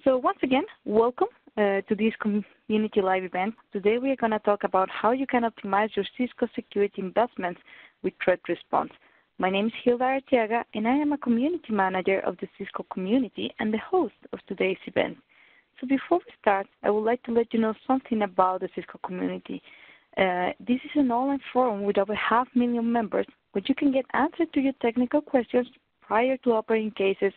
So once again, welcome to this community live event. Today we are going to talk about how you can optimize your Cisco security investments with threat response. My name is Hilda Arteaga, and I am a community manager of the Cisco community and the host of today's event. So before we start, I would like to let you know something about the Cisco community. This is an online forum with over 500,000 members, where you can get answers to your technical questions prior to operating cases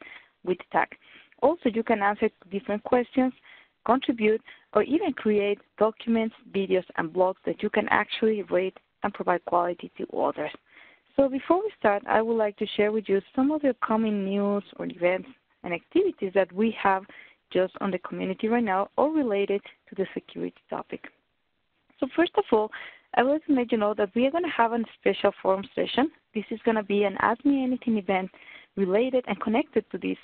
with TAC. Also, you can answer different questions, contribute, or even create documents, videos, and blogs that you can actually rate and provide quality to others. So before we start, I would like to share with you some of the upcoming news or events and activities that we have just on the community right now or related to the security topic. So first of all, I would like to let you know that we are going to have a special forum session. This is going to be an Ask Me Anything event related and connected to this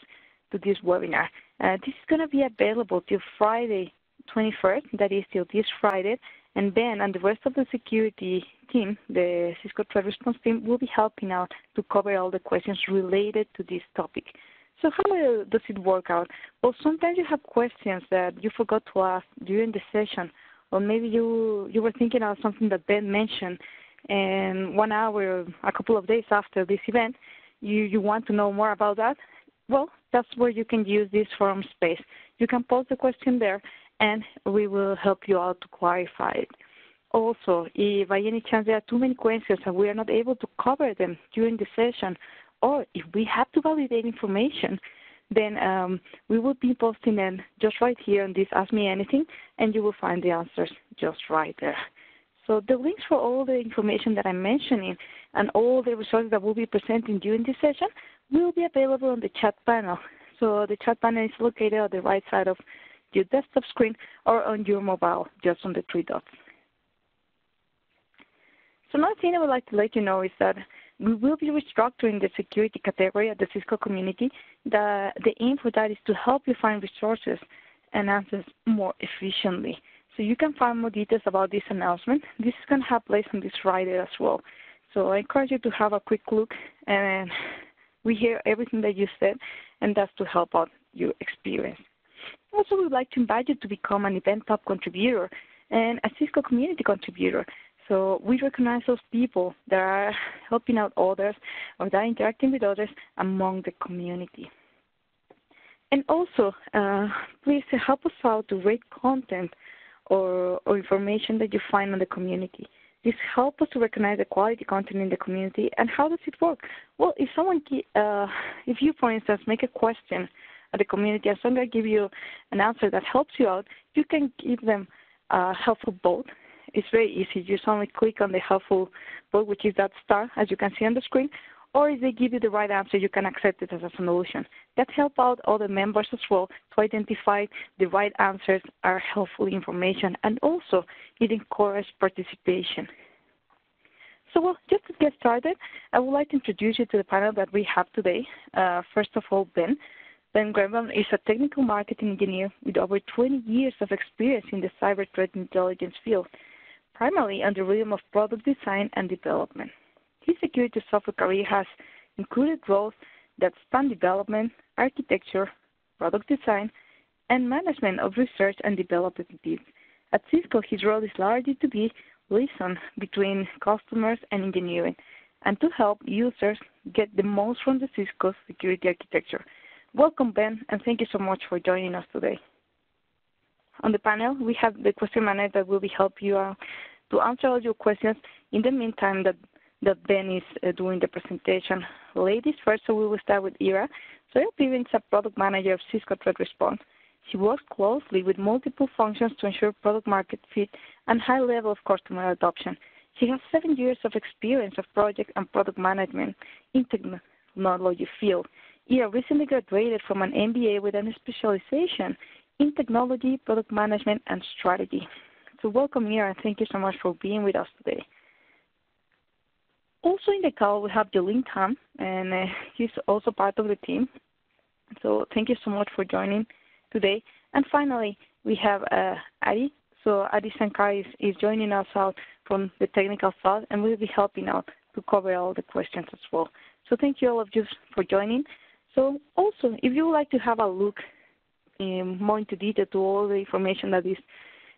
webinar. This is going to be available till Friday 21st, that is till this Friday, and Ben and the rest of the security team, the Cisco Threat Response team, will be helping out to cover all the questions related to this topic. So how does it work out? Well, sometimes you have questions that you forgot to ask during the session, or maybe you were thinking of something that Ben mentioned, and 1 hour, a couple of days after this event, you want to know more about that. Well, that's where you can use this forum space. You can post the question there, and we will help you out to clarify it. Also, if by any chance there are too many questions and we are not able to cover them during the session, or if we have to validate information, then we will be posting them just right here on this Ask Me Anything, and you will find the answers just right there. So the links for all the information that I'm mentioning and all the resources that we'll be presenting during this session will be available on the chat panel. So the chat panel is located on the right side of your desktop screen or on your mobile, just on the 3 dots. So another thing I would like to let you know is that we will be restructuring the security category at the Cisco community. The aim for that is to help you find resources and answers more efficiently. So you can find more details about this announcement. This is going to have place on this Friday as well. So I encourage you to have a quick look, and we hear everything that you said, and that's to help out your experience. Also, we would like to invite you to become an Event Top contributor and a Cisco community contributor. So we recognize those people that are helping out others or that are interacting with others among the community. And also, please help us out to rate content or information that you find on the community. This helps us to recognize the quality content in the community. And how does it work? Well, if you, for instance, make a question at the community and someone give you an answer that helps you out, you can give them a helpful vote. It's very easy. You just only click on the helpful vote, which is that star, as you can see on the screen. Or if they give you the right answer, you can accept it as a solution. That helps out other members as well to identify the right answers are helpful information, and also it encourages participation. So well, just to get started, I would like to introduce you to the panel that we have today. First of all, Ben. Ben Graham is a technical marketing engineer with over 20 years of experience in the cyber threat intelligence field, primarily in the realm of product design and development. His security software career has included roles that span development, architecture, product design, and management of research and development teams. At Cisco, his role is largely to be liaison between customers and engineering, and to help users get the most from the Cisco security architecture. Welcome, Ben, and thank you so much for joining us today. On the panel, we have the question manager that will be help you to answer all your questions in the meantime that Ben is doing the presentation. Ladies first, so we will start with Ira. So Ira is a product manager of Cisco Threat Response. She works closely with multiple functions to ensure product market fit and high level of customer adoption. She has 7 years of experience of project and product management in technology field. Ira recently graduated from an MBA with a specialization in technology, product management, and strategy. So welcome, Ira, and thank you so much for being with us today. Also in the call, we have Jolene Tam, and he's also part of the team. So thank you so much for joining today. And finally, we have Adi. So Adi Sankar is joining us out from the technical side, and we'll be helping out to cover all the questions as well. So thank you all of you for joining. So also, if you would like to have a look more into detail to all the information that is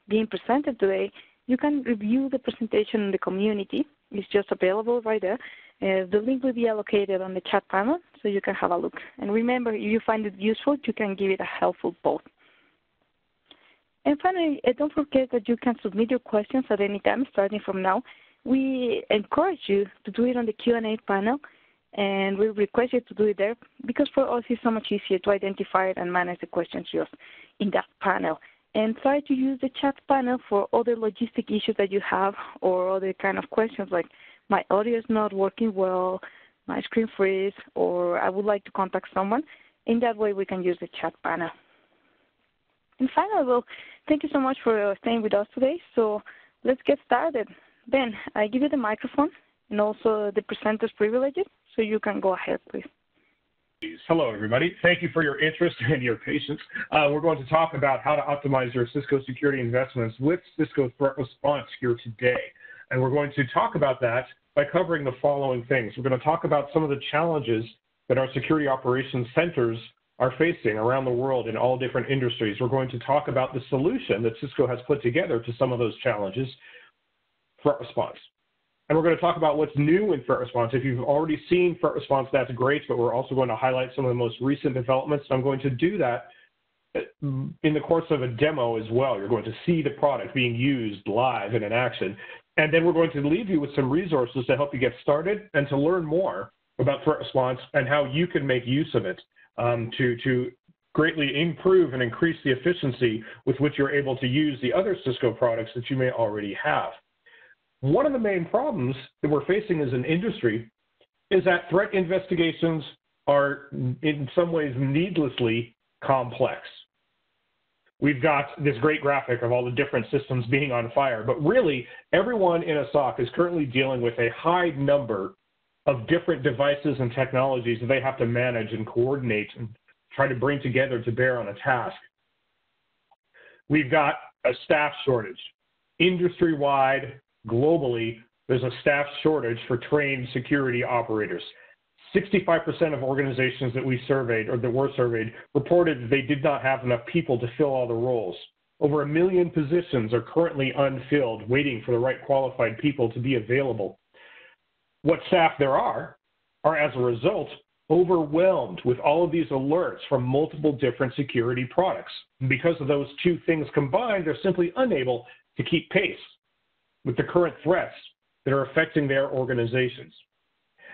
being presented today, you can review the presentation in the community. It's just available right there. The link will be allocated on the chat panel, so you can have a look. And remember, if you find it useful, you can give it a helpful vote. And finally, don't forget that you can submit your questions at any time starting from now. We encourage you to do it on the Q&A panel, and we request you to do it there because for us it's so much easier to identify it and manage the questions just in that panel. And try to use the chat panel for other logistic issues that you have or other kind of questions like my audio is not working well, my screen freeze, or I would like to contact someone. In that way, we can use the chat panel. And finally, well, thank you so much for staying with us today. So let's get started. Ben, I give you the microphone and also the presenter's privileges, so you can go ahead, please. Hello, everybody. Thank you for your interest and your patience. We're going to talk about how to optimize your Cisco security investments with Cisco Threat Response here today. And we're going to talk about that by covering the following things. We're going to talk about some of the challenges that our security operations centers are facing around the world in all different industries. We're going to talk about the solution that Cisco has put together to some of those challenges, Threat Response. And we're going to talk about what's new in Threat Response. If you've already seen Threat Response, that's great, but we're also going to highlight some of the most recent developments. I'm going to do that in the course of a demo as well. You're going to see the product being used live and in action. And then we're going to leave you with some resources to help you get started and to learn more about Threat Response and how you can make use of it to greatly improve and increase the efficiency with which you're able to use the other Cisco products that you may already have. One of the main problems that we're facing as an industry is that threat investigations are in some ways needlessly complex. We've got this great graphic of all the different systems being on fire, but really everyone in a SOC is currently dealing with a high number of different devices and technologies that they have to manage and coordinate and try to bring together to bear on a task. We've got a staff shortage. Industry-wide, globally, there's a staff shortage for trained security operators. 65% of organizations that we surveyed or that were surveyed reported that they did not have enough people to fill all the roles. Over 1 million positions are currently unfilled, waiting for the right qualified people to be available. What staff there are as a result, overwhelmed with all of these alerts from multiple different security products. And because of those two things combined, they're simply unable to keep pace with the current threats that are affecting their organizations.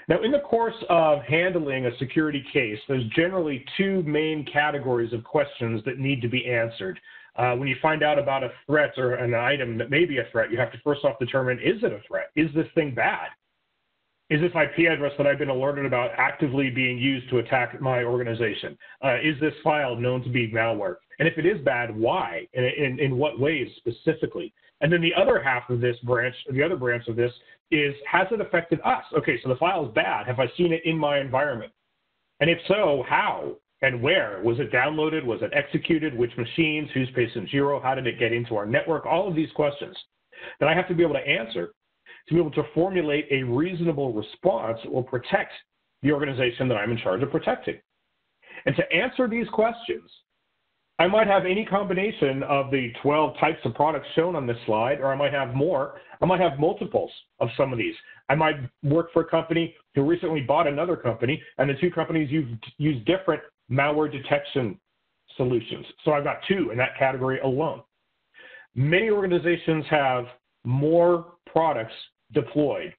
Now, in the course of handling a security case, there's generally two main categories of questions that need to be answered. When you find out about a threat or an item that may be a threat, you have to first off determine, is it a threat? Is this thing bad? Is this IP address that I've been alerted about actively being used to attack my organization? Is this file known to be malware? And if it is bad, why? In what ways specifically? And then the other half of this branch, the other branch of this is, has it affected us? Okay, so the file is bad. Have I seen it in my environment? And if so, how and where? Was it downloaded? Was it executed? Which machines? Who's patient zero? How did it get into our network? All of these questions that I have to be able to answer to be able to formulate a reasonable response that will protect the organization that I'm in charge of protecting. And to answer these questions, I might have any combination of the 12 types of products shown on this slide, or I might have more. I might have multiples of some of these. I might work for a company who recently bought another company, and the two companies use different malware detection solutions. So I've got two in that category alone. Many organizations have more products deployed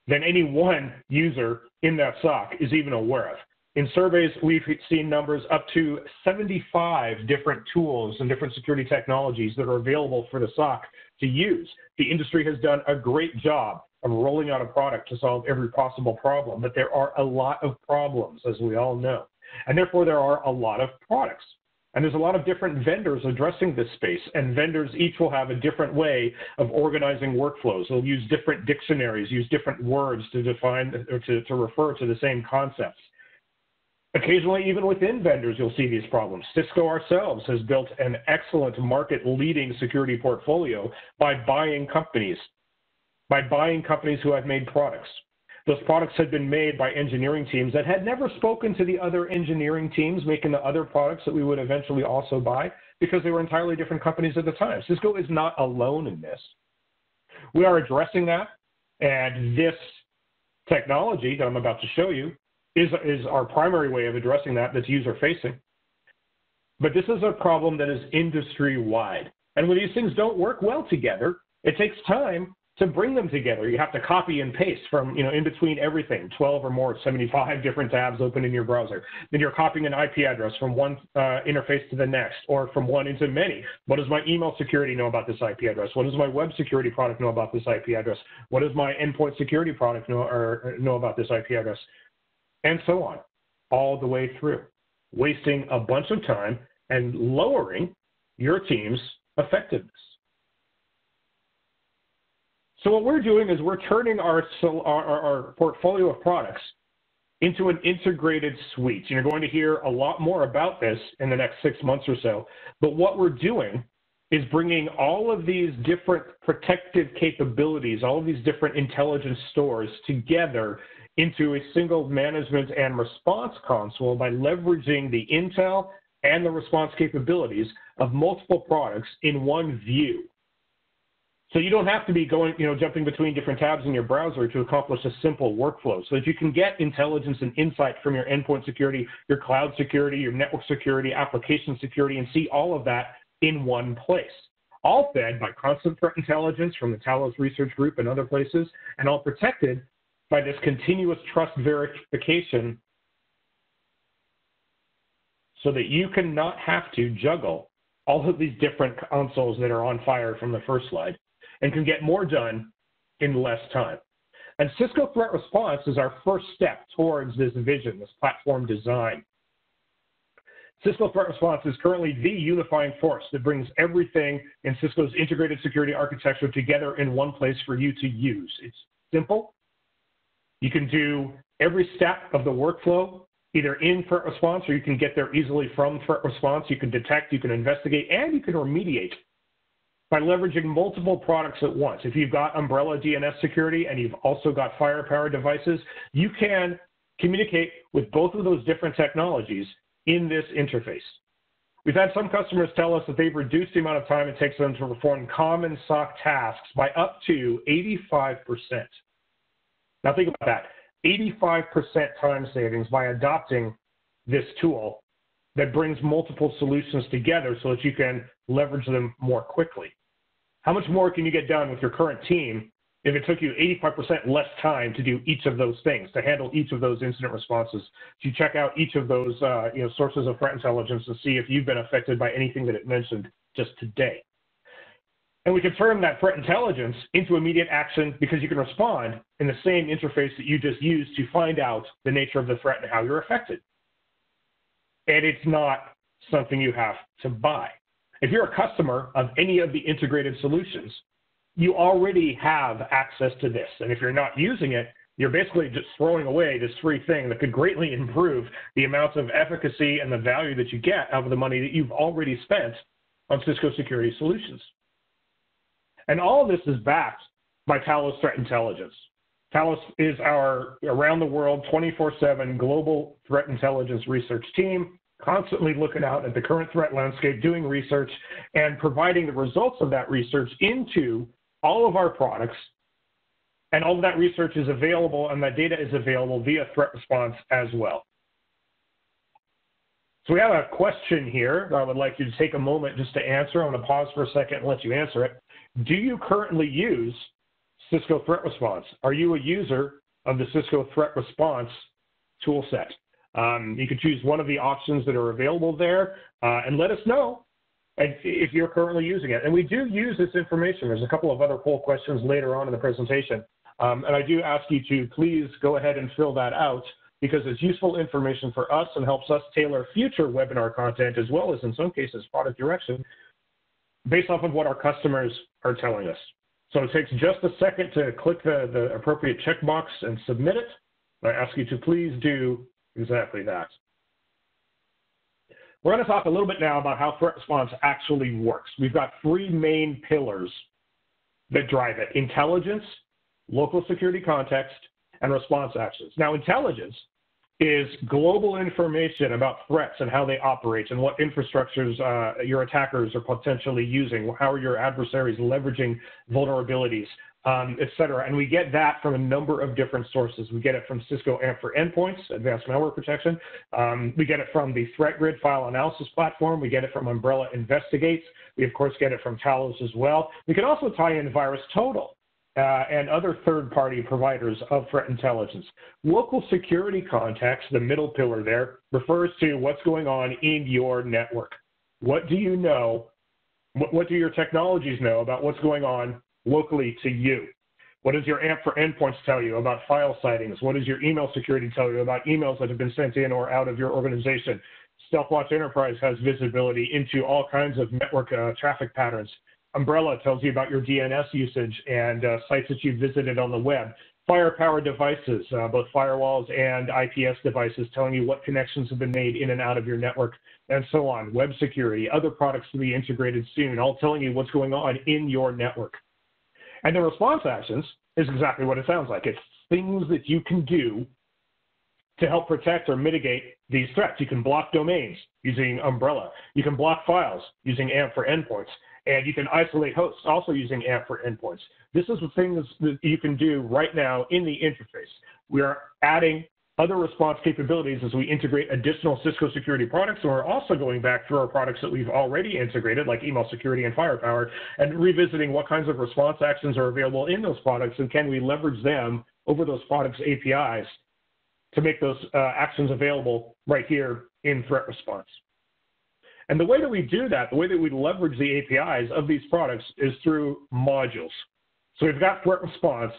than any one user in that SOC is even aware of. In surveys, we've seen numbers up to 75 different tools and different security technologies that are available for the SOC to use. The industry has done a great job of rolling out a product to solve every possible problem, but there are a lot of problems, as we all know. And therefore, there are a lot of products. And there's a lot of different vendors addressing this space, and vendors each will have a different way of organizing workflows. They'll use different dictionaries, use different words to define or to refer to the same concepts. Occasionally, even within vendors, you'll see these problems. Cisco ourselves has built an excellent market-leading security portfolio by buying companies who have made products. Those products had been made by engineering teams that had never spoken to the other engineering teams making the other products that we would eventually also buy because they were entirely different companies at the time. Cisco is not alone in this. We are addressing that, and this technology that I'm about to show you is our primary way of addressing that that's user-facing. But this is a problem that is industry-wide. And when these things don't work well together, it takes time to bring them together. You have to copy and paste from, in between everything, 12 or more, 75 different tabs open in your browser. Then you're copying an IP address from one interface to the next, or from one into many. What does my email security know about this IP address? What does my web security product know about this IP address? What does my endpoint security product know about this IP address? And so on, all the way through, wasting a bunch of time and lowering your team's effectiveness. So what we're doing is we're turning our portfolio of products into an integrated suite. You're going to hear a lot more about this in the next 6 months or so. But what we're doing is bringing all of these different protective capabilities, all of these different intelligence stores together into a single management and response console by leveraging the intel and the response capabilities of multiple products in one view. So you don't have to be going, jumping between different tabs in your browser to accomplish a simple workflow, so that you can get intelligence and insight from your endpoint security, your cloud security, your network security, application security, and see all of that in one place. All fed by constant threat intelligence from the Talos Research Group and other places, and all protected by this continuous trust verification, so that you cannot have to juggle all of these different consoles that are on fire from the first slide, and can get more done in less time. And Cisco Threat Response is our first step towards this vision, this platform design. Cisco Threat Response is currently the unifying force that brings everything in Cisco's integrated security architecture together in one place for you to use. It's simple. You can do every step of the workflow either in Threat Response, or you can get there easily from Threat Response. You can detect, you can investigate, and you can remediate by leveraging multiple products at once. If you've got Umbrella DNS security and you've also got Firepower devices, you can communicate with both of those different technologies in this interface. We've had some customers tell us that they've reduced the amount of time it takes them to perform common SOC tasks by up to 85%. Now think about that, 85% time savings by adopting this tool that brings multiple solutions together so that you can leverage them more quickly. How much more can you get done with your current team if it took you 85% less time to do each of those things, to handle each of those incident responses, to check out each of those sources of threat intelligence and see if you've been affected by anything that it mentioned just today? And we can turn that threat intelligence into immediate action because you can respond in the same interface that you just used to find out the nature of the threat and how you're affected. And it's not something you have to buy. If you're a customer of any of the integrated solutions, you already have access to this. And if you're not using it, you're basically just throwing away this free thing that could greatly improve the amount of efficacy and the value that you get out of the money that you've already spent on Cisco security solutions. And all of this is backed by Talos Threat Intelligence. Talos is our around-the-world 24/7 global threat intelligence research team, constantly looking out at the current threat landscape, doing research, and providing the results of that research into all of our products. And all of that research is available, and that data is available via Threat Response as well. So we have a question here that I would like you to take a moment just to answer. I'm going to pause for a second and let you answer it. Do you currently use Cisco Threat Response? Are you a user of the Cisco Threat Response toolset? You can choose one of the options that are available there and let us know if you're currently using it. And we do use this information. There's a couple of other poll questions later on in the presentation. And I do ask you to please go ahead and fill that out because it's useful information for us and helps us tailor future webinar content as well as, in some cases, product direction based off of what our customers are telling us. So it takes just a second to click the appropriate checkbox and submit it. I ask you to please do exactly that. We're going to talk a little bit now about how Threat Response actually works. We've got three main pillars that drive it: intelligence, local security context, and response actions. Now, intelligence is global information about threats and how they operate and what infrastructures your attackers are potentially using, how are your adversaries leveraging vulnerabilities, et cetera. And we get that from a number of different sources. We get it from Cisco AMP for Endpoints, Advanced Malware Protection. We get it from the ThreatGrid file analysis platform. We get it from Umbrella Investigates. We, of course, get it from Talos as well. We can also tie in VirusTotal and other third-party providers of threat intelligence. Local security context, the middle pillar there, refers to what's going on in your network. What do you know? What do your technologies know about what's going on locally to you? What does your AMP for Endpoints tell you about file sightings? What does your email security tell you about emails that have been sent in or out of your organization? StealthWatch Enterprise has visibility into all kinds of network traffic patterns. Umbrella tells you about your DNS usage and sites that you've visited on the web. Firepower devices, both firewalls and IPS devices, telling you what connections have been made in and out of your network, and so on. Web security, other products to be integrated soon, all telling you what's going on in your network. And the response actions is exactly what it sounds like. It's things that you can do to help protect or mitigate these threats. You can block domains using Umbrella. You can block files using AMP for Endpoints. And you can isolate hosts also using AMP for Endpoints. This is the things that you can do right now in the interface. We are adding other response capabilities as we integrate additional Cisco security products, and we're also going back through our products that we've already integrated, like email security and Firepower, and revisiting what kinds of response actions are available in those products, and can we leverage them over those products' APIs to make those actions available right here in threat response. And the way that we do that, the way that we leverage the APIs of these products is through modules. So we've got threat response,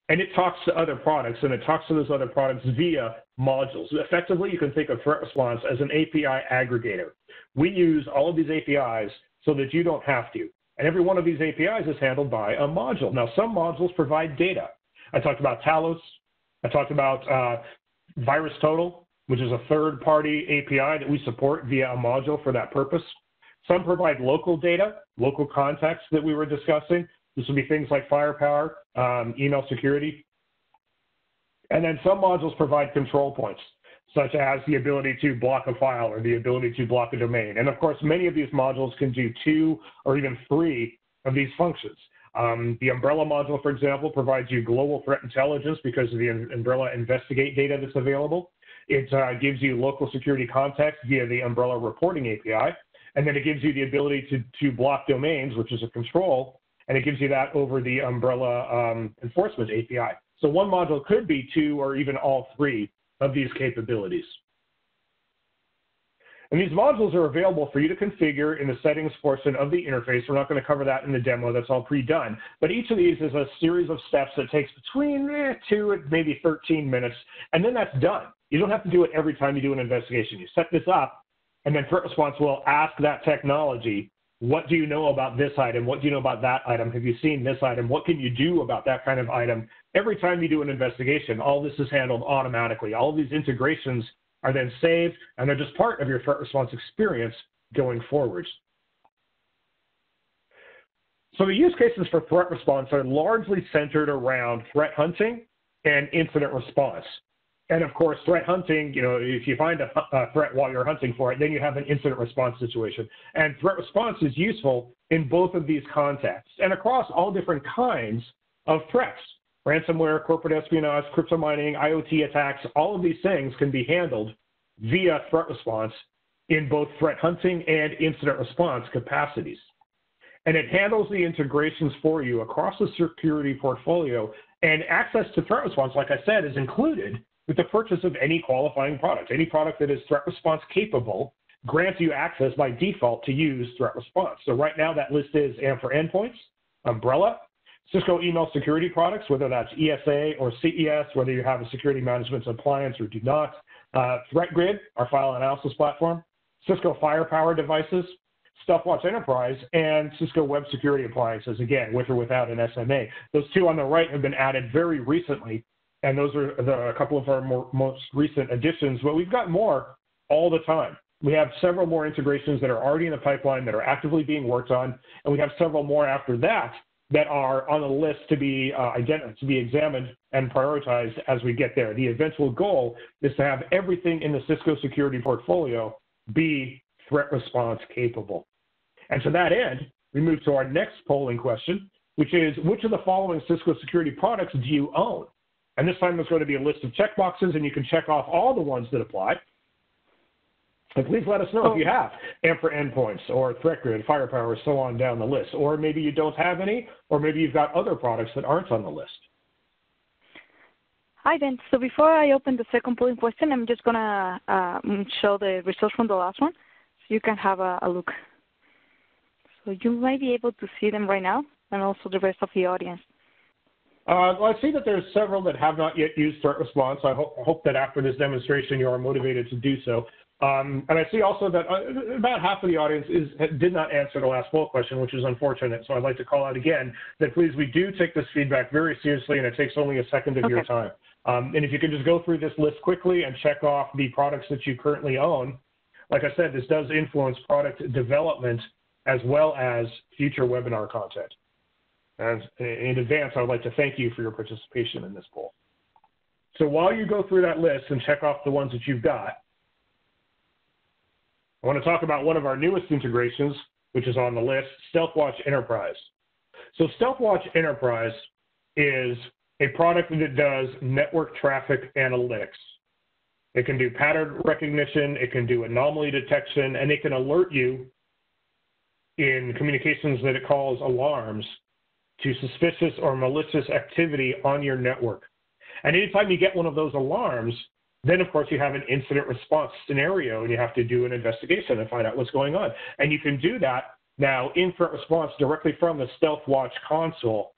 and it talks to other products, and it talks to those other products via modules. Effectively, you can think of threat response as an API aggregator. We use all of these APIs so that you don't have to. And every one of these APIs is handled by a module. Now, some modules provide data. I talked about Talos. I talked about VirusTotal, which is a third-party API that we support via a module for that purpose. Some provide local data, local context that we were discussing. This would be things like Firepower, email security. And then some modules provide control points, such as the ability to block a file or the ability to block a domain. And of course, many of these modules can do 2 or even 3 of these functions. The Umbrella module, for example, provides you global threat intelligence because of the Umbrella Investigate data that's available. It gives you local security context via the Umbrella Reporting API, and then it gives you the ability to block domains, which is a control, and it gives you that over the Umbrella Enforcement API. So one module could be 2 or even all 3 of these capabilities. And these modules are available for you to configure in the settings portion of the interface. We're not going to cover that in the demo. That's all pre-done. But each of these is a series of steps that takes between 2 and maybe 13 minutes, and then that's done. You don't have to do it every time you do an investigation. You set this up, and then threat response will ask that technology, what do you know about this item? What do you know about that item? Have you seen this item? What can you do about that kind of item? Every time you do an investigation, all this is handled automatically. All of these integrations are then saved, and they're just part of your threat response experience going forward. So the use cases for threat response are largely centered around threat hunting and incident response. And of course, threat hunting, if you find a threat while you're hunting for it, then you have an incident response situation. And threat response is useful in both of these contexts and across all different kinds of threats. Ransomware, corporate espionage, crypto mining, IoT attacks, all of these things can be handled via threat response in both threat hunting and incident response capacities. And it handles the integrations for you across the security portfolio, and access to threat response, like I said, is included with the purchase of any qualifying product. Any product that is threat response capable grants you access by default to use threat response. So right now that list is AMP for Endpoints, Umbrella, Cisco email security products, whether that's ESA or CES, whether you have a security management appliance or do not, ThreatGrid, our file analysis platform, Cisco Firepower devices, StealthWatch Enterprise, and Cisco Web Security Appliances, again, with or without an SMA. Those 2 on the right have been added very recently, and those are a couple of our most recent additions, but we've got more all the time. We have several more integrations that are already in the pipeline that are actively being worked on, and we have several more after that that are on the list to be examined and prioritized as we get there. The eventual goal is to have everything in the Cisco security portfolio be threat response capable. And to that end, we move to our next polling question, which is, which of the following Cisco security products do you own? And this time there's going to be a list of checkboxes, and you can check off all the ones that apply. And please let us know if you have AMP endpoints or ThreatGrid, Firepower, so on down the list. Or maybe you don't have any, or maybe you've got other products that aren't on the list. Hi, Ben. So before I open the second polling question, I'm just going to show the results from the last one so you can have a look. So you might be able to see them right now, and also the rest of the audience. Well, I see that there's several that have not yet used threat response. I hope that after this demonstration you are motivated to do so. And I see also that about half of the audience did not answer the last poll question, which is unfortunate. So I'd like to call out again that please, we do take this feedback very seriously, and it takes only a second of your time. And if you can just go through this list quickly and check off the products that you currently own, like I said, this does influence product development as well as future webinar content. And in advance, I would like to thank you for your participation in this poll. So while you go through that list and check off the ones that you've got, I want to talk about one of our newest integrations, which is on the list, StealthWatch Enterprise. So StealthWatch Enterprise is a product that does network traffic analytics. It can do pattern recognition, it can do anomaly detection, and it can alert you in communications that it calls alarms to suspicious or malicious activity on your network. And anytime you get one of those alarms, then of course you have an incident response scenario and you have to do an investigation and find out what's going on. And you can do that now in threat response directly from the StealthWatch console.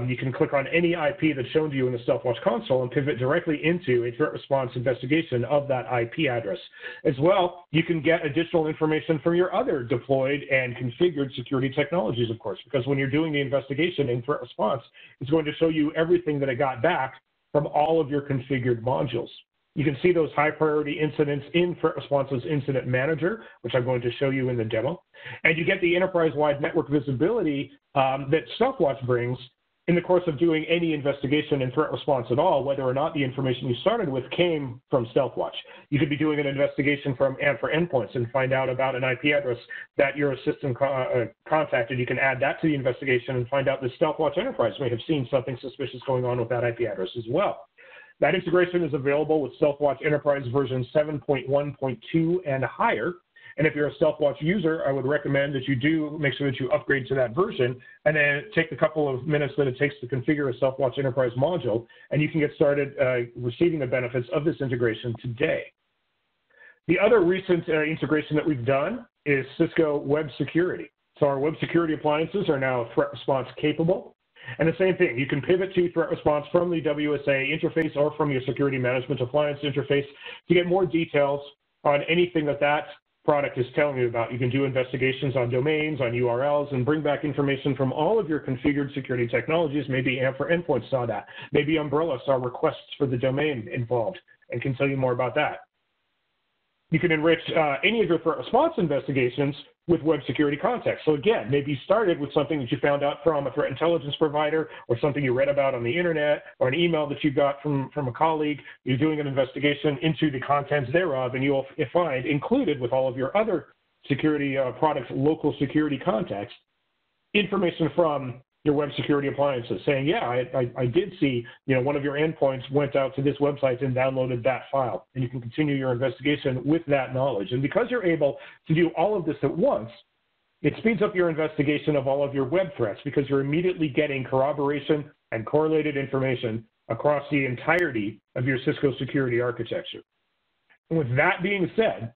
You can click on any IP that's shown to you in the StealthWatch console and pivot directly into a threat response investigation of that IP address. As well, you can get additional information from your other deployed and configured security technologies, of course, because when you're doing the investigation in threat response, it's going to show you everything that it got back from all of your configured modules. You can see those high priority incidents in Threat Response's Incident Manager, which I'm going to show you in the demo. And you get the enterprise-wide network visibility that StealthWatch brings in the course of doing any investigation in threat response at all, whether or not the information you started with came from StealthWatch. You could be doing an investigation from AMP for endpoints and find out about an IP address that your system contacted. You can add that to the investigation and find out that StealthWatch Enterprise may have seen something suspicious going on with that IP address as well. That integration is available with StealthWatch Enterprise version 7.1.2 and higher. And if you're a StealthWatch user, I would recommend that you do make sure that you upgrade to that version and then take the couple of minutes that it takes to configure a StealthWatch Enterprise module, and you can get started receiving the benefits of this integration today. The other recent integration that we've done is Cisco Web Security. So our web security appliances are now threat response capable. And the same thing, you can pivot to threat response from the WSA interface or from your security management appliance interface to get more details on anything that product is telling you about. You can do investigations on domains, on URLs, and bring back information from all of your configured security technologies. Maybe AMP for endpoints saw that. Maybe Umbrella saw requests for the domain involved and can tell you more about that. You can enrich any of your threat response investigations with web security context. So again, maybe you started with something that you found out from a threat intelligence provider or something you read about on the internet or an email that you got from a colleague. You're doing an investigation into the contents thereof, and you'll find included with all of your other security products, local security context, information from your web security appliances saying, yeah, I did see, one of your endpoints went out to this website and downloaded that file. And you can continue your investigation with that knowledge. And because you're able to do all of this at once, it speeds up your investigation of all of your web threats because you're immediately getting corroboration and correlated information across the entirety of your Cisco security architecture. And with that being said,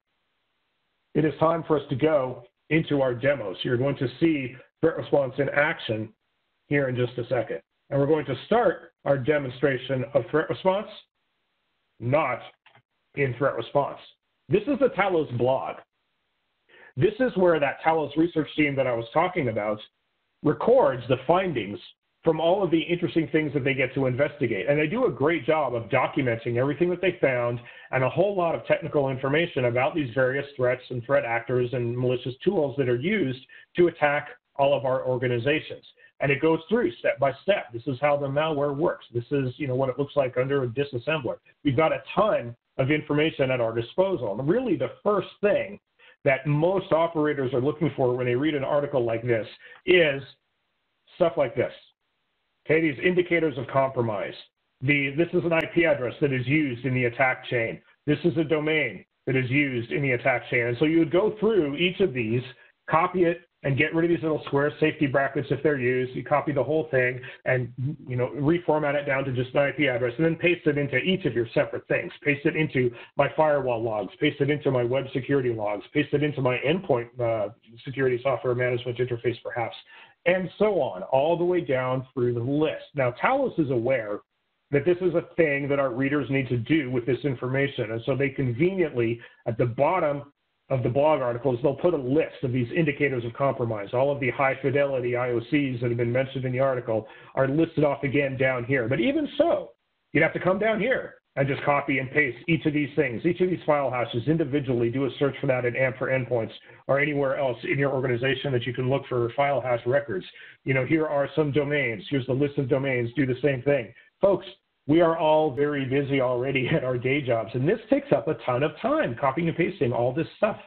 it is time for us to go into our demos. You're going to see threat response in action here in just a second. And we're going to start our demonstration of threat response, not in threat response. This is the Talos blog. This is where that Talos research team that I was talking about records the findings from all of the interesting things that they get to investigate. And they do a great job of documenting everything that they found and a whole lot of technical information about these various threats and threat actors and malicious tools that are used to attack all of our organizations. And it goes through step by step. This is how the malware works. This is, what it looks like under a disassembler. We've got a ton of information at our disposal. And really the first thing that most operators are looking for when they read an article like this is stuff like this. Okay, these indicators of compromise. This is an IP address that is used in the attack chain. This is a domain that is used in the attack chain. And so you would go through each of these, copy it, and get rid of these little square safety brackets if they're used. You copy the whole thing and reformat it down to just an IP address, and then paste it into each of your separate things. Paste it into my firewall logs, paste it into my web security logs, paste it into my endpoint security software management interface perhaps, and so on, all the way down through the list. Now, Talos is aware that this is a thing that our readers need to do with this information, and so they conveniently, at the bottom of the blog articles, they'll put a list of these indicators of compromise. All of the high fidelity IOCs that have been mentioned in the article are listed off again down here. But even so, you'd have to come down here and just copy and paste each of these things, each of these file hashes individually, do a search for that in AMP for endpoints or anywhere else in your organization that you can look for file hash records. Here are some domains. Here's the list of domains. Do the same thing. Folks, we are all very busy already at our day jobs, and this takes up a ton of time, copying and pasting all this stuff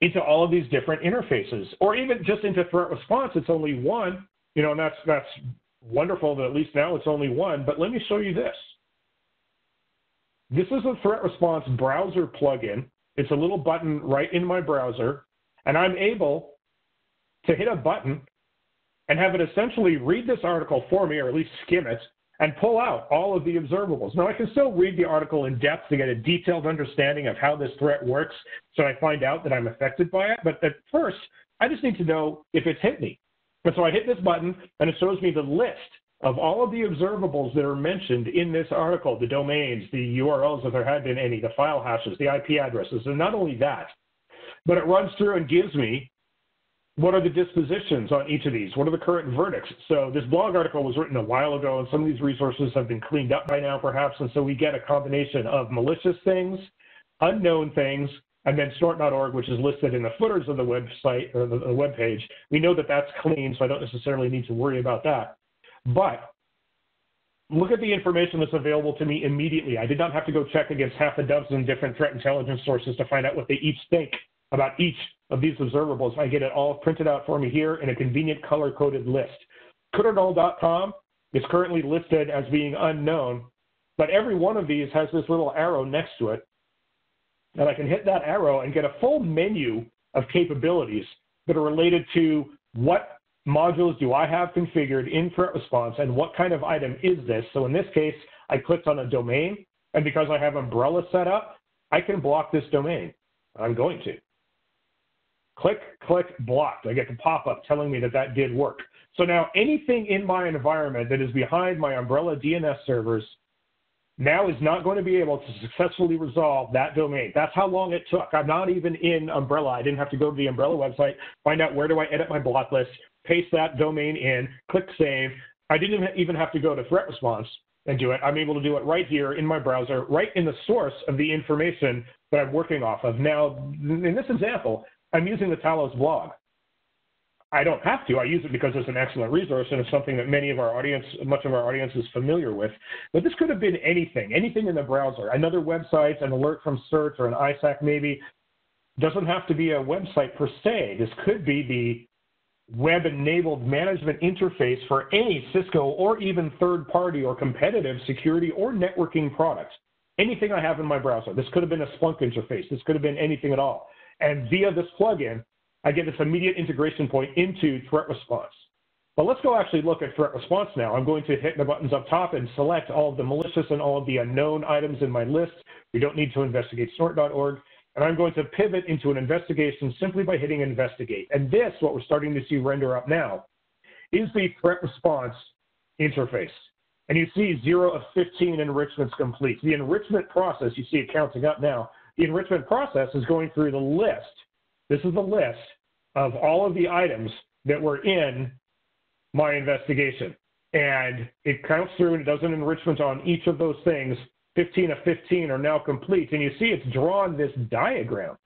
into all of these different interfaces, or even just into threat response. It's only one, and that's wonderful that at least now it's only one, but let me show you this. This is a threat response browser plugin. It's a little button right in my browser, and I'm able to hit a button and have it essentially read this article for me, or at least skim it, and pull out all of the observables. Now, I can still read the article in depth to get a detailed understanding of how this threat works so I find out that I'm affected by it. But at first, I just need to know if it's hit me. And so I hit this button, and it shows me the list of all of the observables that are mentioned in this article, the domains, the URLs, if there had been any, the file hashes, the IP addresses. And not only that, but it runs through and gives me what are the dispositions on each of these? What are the current verdicts? So this blog article was written a while ago, and some of these resources have been cleaned up by now, perhaps. And so we get a combination of malicious things, unknown things, and then snort.org, which is listed in the footers of the website or the web page. We know that that's clean, so I don't necessarily need to worry about that. But look at the information that's available to me immediately. I did not have to go check against half a dozen different threat intelligence sources to find out what they each think about each of these observables. I get it all printed out for me here in a convenient color-coded list. Cooternull.com is currently listed as being unknown, but every one of these has this little arrow next to it, and I can hit that arrow and get a full menu of capabilities that are related to what modules do I have configured in threat response and what kind of item is this. So in this case, I clicked on a domain, and because I have Umbrella set up, I can block this domain. I'm going to. Click, click, blocked. I get the pop-up telling me that that did work. So now anything in my environment that is behind my Umbrella DNS servers now is not going to be able to successfully resolve that domain. That's how long it took. I'm not even in Umbrella. I didn't have to go to the Umbrella website, find out where do I edit my block list, paste that domain in, click save. I didn't even have to go to threat response and do it. I'm able to do it right here in my browser, right in the source of the information that I'm working off of. Now, in this example, I'm using the Talos blog. I don't have to. I use it because it's an excellent resource and it's something that much of our audience is familiar with. But this could have been anything in the browser. Another website, an alert from CERT or an ISAC maybe. Doesn't have to be a website per se. This could be the web-enabled management interface for any Cisco or even third-party or competitive security or networking product. Anything I have in my browser. This could have been a Splunk interface. This could have been anything at all. And via this plugin, I get this immediate integration point into threat response. But let's go actually look at threat response now. I'm going to hit the buttons up top and select all of the malicious and all of the unknown items in my list. We don't need to investigate snort.org. And I'm going to pivot into an investigation simply by hitting investigate. And this, what we're starting to see render up now, is the threat response interface. And you see 0 of 15 enrichments complete. The enrichment process, you see it counting up now. The enrichment process is going through the list. This is the list of all of the items that were in my investigation. And it counts through and it does an enrichment on each of those things. 15 of 15 are now complete. And you see it's drawn this diagram.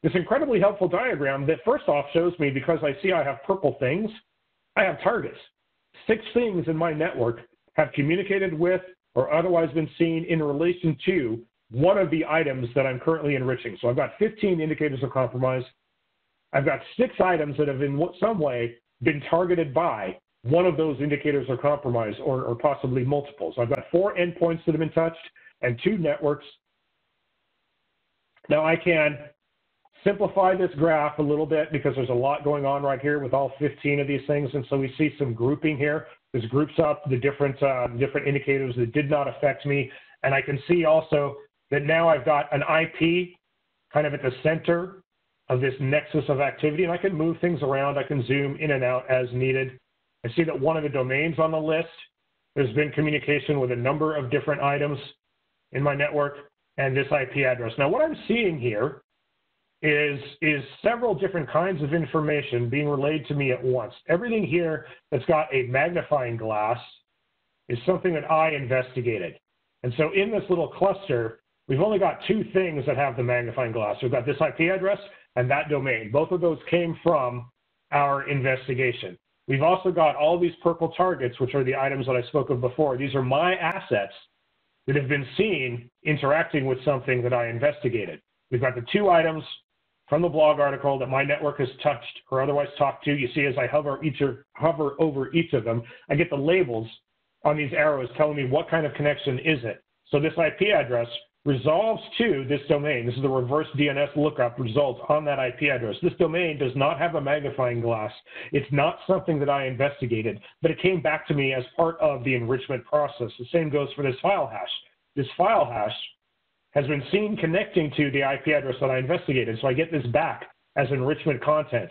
This incredibly helpful diagram that first off shows me, because I see I have purple things, I have targets. 6 things in my network have communicated with or otherwise been seen in relation to one of the items that I'm currently enriching. So I've got 15 indicators of compromise. I've got 6 items that have in some way been targeted by one of those indicators of compromise or possibly multiples. I've got 4 endpoints that have been touched and 2 networks. Now I can simplify this graph a little bit because there's a lot going on right here with all 15 of these things. And so we see some grouping here. This groups up the different indicators that did not affect me. And I can see also that now I've got an IP kind of at the center of this nexus of activity, and I can move things around. I can zoom in and out as needed. I see that one of the domains on the list, there's been communication with a number of different items in my network and this IP address. Now what I'm seeing here is several different kinds of information being relayed to me at once. Everything here that's got a magnifying glass is something that I investigated. And so in this little cluster, we've only got 2 things that have the magnifying glass. We've got this IP address and that domain. Both of those came from our investigation. We've also got all these purple targets, which are the items that I spoke of before. These are my assets that have been seen interacting with something that I investigated. We've got the 2 items from the blog article that my network has touched or otherwise talked to. You see as I hover over each of them, I get the labels on these arrows telling me what kind of connection is it. So this IP address resolves to this domain. This is the reverse DNS lookup result on that IP address. This domain does not have a magnifying glass. It's not something that I investigated, but it came back to me as part of the enrichment process. The same goes for this file hash. This file hash has been seen connecting to the IP address that I investigated, so I get this back as enrichment content.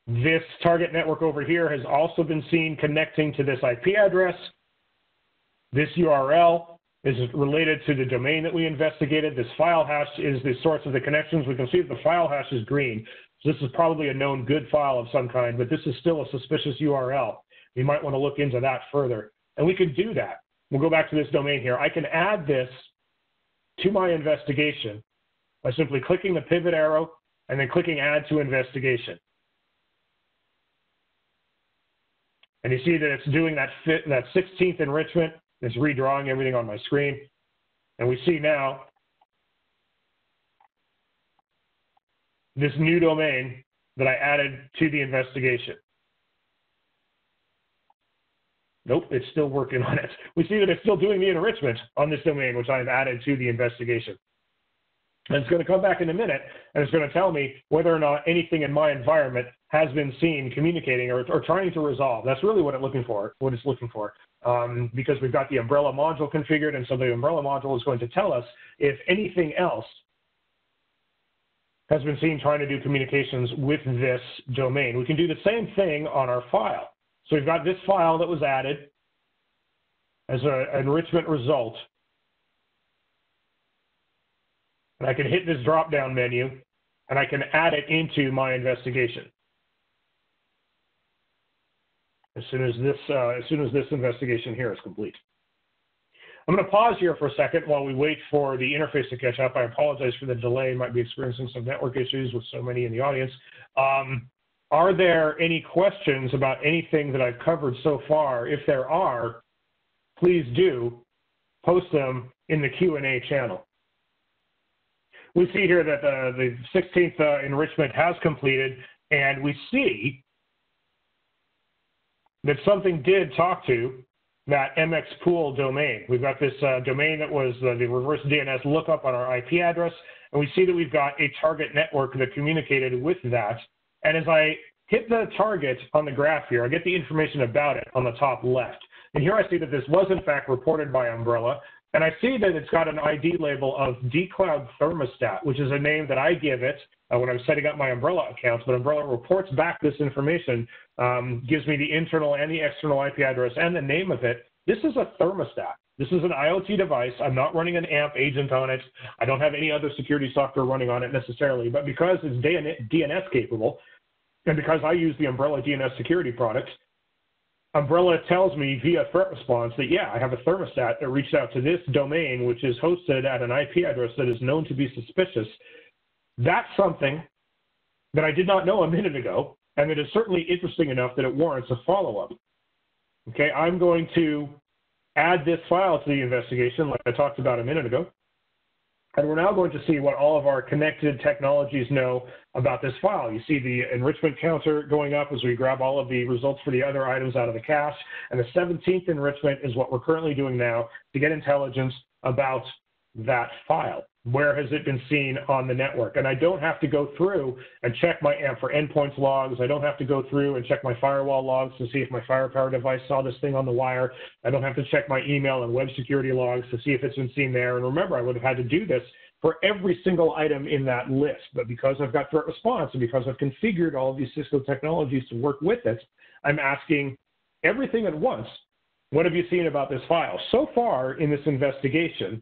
This target network over here has also been seen connecting to this IP address. This URL is related to the domain that we investigated. This file hash is the source of the connections. We can see that the file hash is green. So this is probably a known good file of some kind, but this is still a suspicious URL. You might want to look into that further. And we can do that. We'll go back to this domain here. I can add this to my investigation by simply clicking the pivot arrow and then clicking Add to Investigation. And you see that it's doing that 16th enrichment. It's redrawing everything on my screen. And we see now this new domain that I added to the investigation. Nope, it's still working on it. We see that it's still doing the enrichment on this domain, which I've added to the investigation. And it's going to come back in a minute, and it's going to tell me whether or not anything in my environment has been seen communicating or trying to resolve. That's really what it's looking for, because we've got the umbrella module configured, and so the umbrella module is going to tell us if anything else has been seen trying to do communications with this domain. We can do the same thing on our file. So we've got this file that was added as an enrichment result. And I can hit this drop-down menu, and I can add it into my investigation. As soon as this investigation here is complete. I'm going to pause here for a second while we wait for the interface to catch up. I apologize for the delay. Might be experiencing some network issues with so many in the audience. Are there any questions about anything that I've covered so far? If there are, please do post them in the Q&A channel. We see here that the 16th enrichment has completed, and we see that something did talk to that MX pool domain. We've got this domain that was the reverse DNS lookup on our IP address, and we see that we've got a target network that communicated with that. And as I hit the target on the graph here, I get the information about it on the top left. And here I see that this was in fact reported by Umbrella, and I see that it's got an ID label of dcloud thermostat, which is a name that I give it when I'm setting up my Umbrella accounts, but Umbrella reports back this information, gives me the internal and the external IP address and the name of it. This is a thermostat. This is an IoT device. I'm not running an AMP agent on it. I don't have any other security software running on it necessarily, but because it's DNS capable, and because I use the Umbrella DNS security product, Umbrella tells me via threat response that, yeah, I have a thermostat that reached out to this domain, which is hosted at an IP address that is known to be suspicious. That's something that I did not know a minute ago, and it is certainly interesting enough that it warrants a follow-up. Okay, I'm going to add this file to the investigation like I talked about a minute ago. And we're now going to see what all of our connected technologies know about this file. You see the enrichment counter going up as we grab all of the results for the other items out of the cache. And the 17th enrichment is what we're currently doing now to get intelligence about that file. Where has it been seen on the network? And I don't have to go through and check my AMP for endpoints logs. I don't have to go through and check my firewall logs to see if my firepower device saw this thing on the wire. I don't have to check my email and web security logs to see if it's been seen there. And remember, I would have had to do this for every single item in that list. But because I've got threat response and because I've configured all of these Cisco technologies to work with it, I'm asking everything at once, what have you seen about this file? So far in this investigation,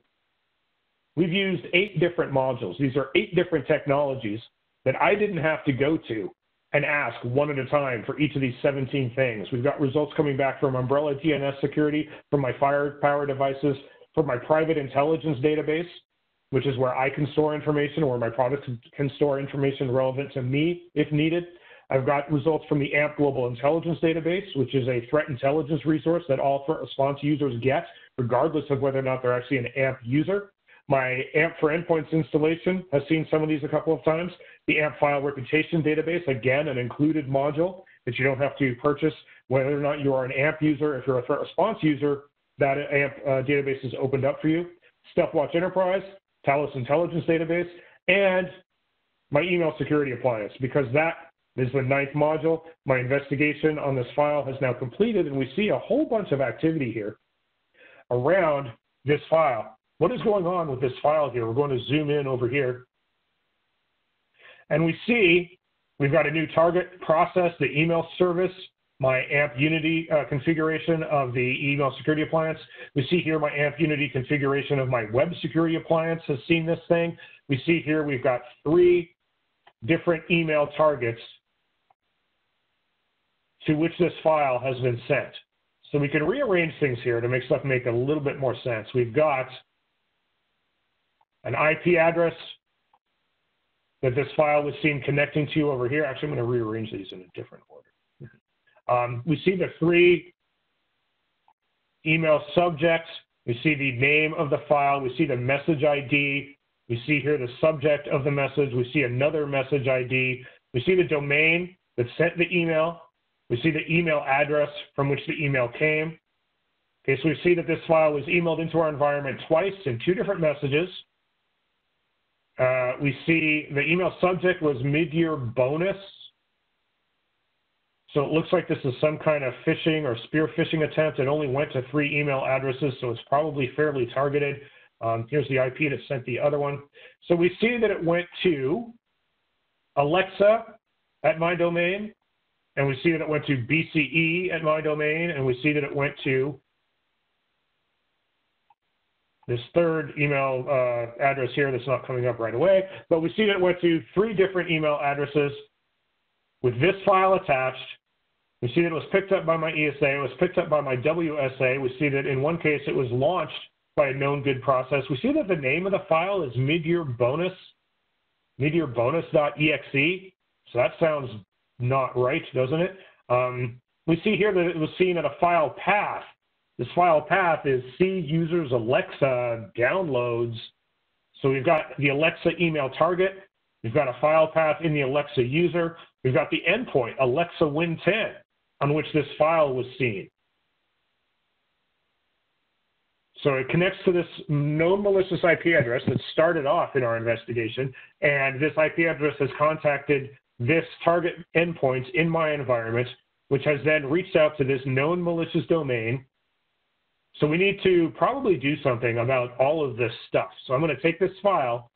we've used 8 different modules. These are 8 different technologies that I didn't have to go to and ask one at a time for each of these 17 things. We've got results coming back from Umbrella DNS security, from my firepower devices, from my private intelligence database, which is where I can store information, or where my products can store information relevant to me if needed. I've got results from the AMP Global Intelligence Database, which is a threat intelligence resource that all threat response users get, regardless of whether or not they're actually an AMP user. My AMP for Endpoints installation has seen some of these a couple of times. The AMP File Reputation Database, again, an included module that you don't have to purchase. Whether or not you are an AMP user, if you're a threat response user, that AMP database is opened up for you. StealthWatch Enterprise, Talos Intelligence Database, and my email security appliance, because that is the 9th module. My investigation on this file has now completed, and we see a whole bunch of activity here around this file. What is going on with this file here? We're going to zoom in over here. And we see we've got a new target process, the email service, my AMP Unity configuration of the email security appliance. We see here my AMP Unity configuration of my web security appliance has seen this thing. We see here we've got 3 different email targets to which this file has been sent. So we can rearrange things here to make stuff make a little bit more sense. We've got an IP address that this file was seen connecting to over here. Actually, I'm going to rearrange these in a different order. We see the 3 email subjects. We see the name of the file. We see the message ID. We see here the subject of the message. We see another message ID. We see the domain that sent the email. We see the email address from which the email came. Okay, so we see that this file was emailed into our environment twice in 2 different messages. We see the email subject was mid-year bonus. So it looks like this is some kind of phishing or spear phishing attempt. It only went to 3 email addresses, so it's probably fairly targeted. Here's the IP that sent the other one. So we see that it went to Alexa at my domain, and we see that it went to BCE at my domain, and we see that it went to this 3rd email address here that's not coming up right away, but we see that it went to 3 different email addresses with this file attached. We see that it was picked up by my ESA, it was picked up by my WSA. We see that in one case it was launched by a known good process. We see that the name of the file is midyear bonus, midyearbonus.exe. So that sounds not right, doesn't it? We see here that it was seen at a file path. This file path is C users Alexa downloads. So we've got the Alexa email target. We've got a file path in the Alexa user. We've got the endpoint, Alexa Win10, on which this file was seen. So it connects to this known malicious IP address that started off in our investigation, and this IP address has contacted this target endpoint in my environment, which has then reached out to this known malicious domain. So we need to probably do something about all of this stuff. So I'm going to take this file,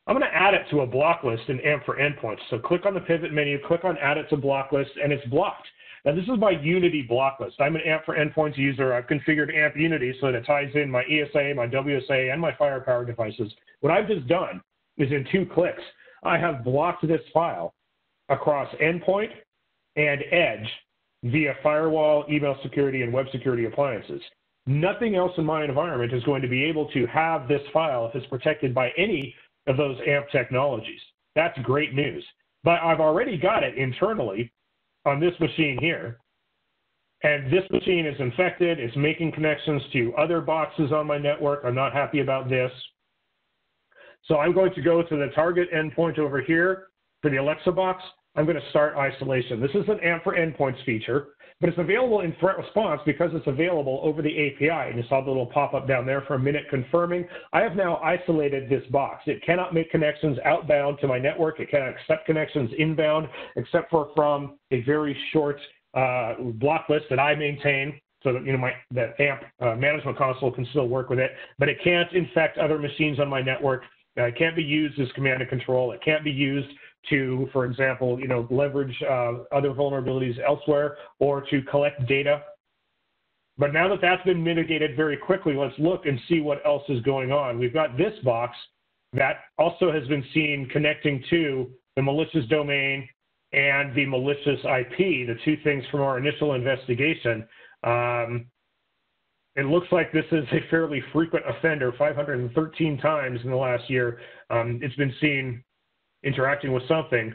I'm going to add it to a block list in AMP for Endpoints. So click on the pivot menu, click on Add it to block list, and it's blocked. Now this is my Unity block list. I'm an AMP for Endpoints user. I've configured AMP Unity so that it ties in my ESA, my WSA, and my firepower devices. What I've just done is in 2 clicks, I have blocked this file across Endpoint and Edge via firewall, email security, and web security appliances. Nothing else in my environment is going to be able to have this file if it's protected by any of those AMP technologies. That's great news. But I've already got it internally on this machine here. And this machine is infected. It's making connections to other boxes on my network. I'm not happy about this. So I'm going to go to the target endpoint over here for the Alexa box. I'm going to start isolation. This is an AMP for endpoints feature, but it's available in threat response because it's available over the API. And you saw the little pop-up down there for a minute confirming. I have now isolated this box. It cannot make connections outbound to my network. It cannot accept connections inbound, except for from a very short block list that I maintain, so that that AMP management console can still work with it, but it can't infect other machines on my network. It can't be used as command and control. It can't be used to, for example, leverage other vulnerabilities elsewhere or to collect data. But now that that's been mitigated very quickly, let's look and see what else is going on. We've got this box that also has been seen connecting to the malicious domain and the malicious IP, the two things from our initial investigation. It looks like this is a fairly frequent offender, 513 times in the last year. It's been seen interacting with something.